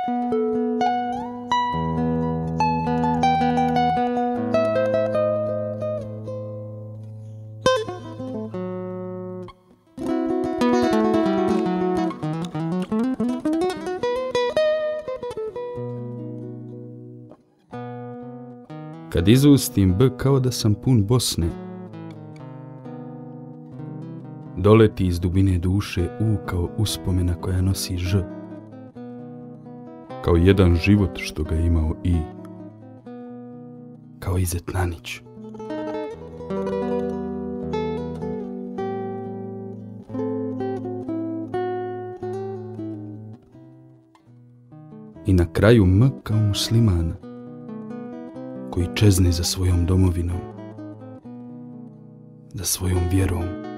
Kad izustim B kao da sam pun Bosne, doleti iz dubine duše U kao uspomena koja nosi Ž, kao jedan život što ga imao I, kao Izet Nanić. I na kraju M kao muslimana, koji čezne za svojom domovinom, za svojom vjerom.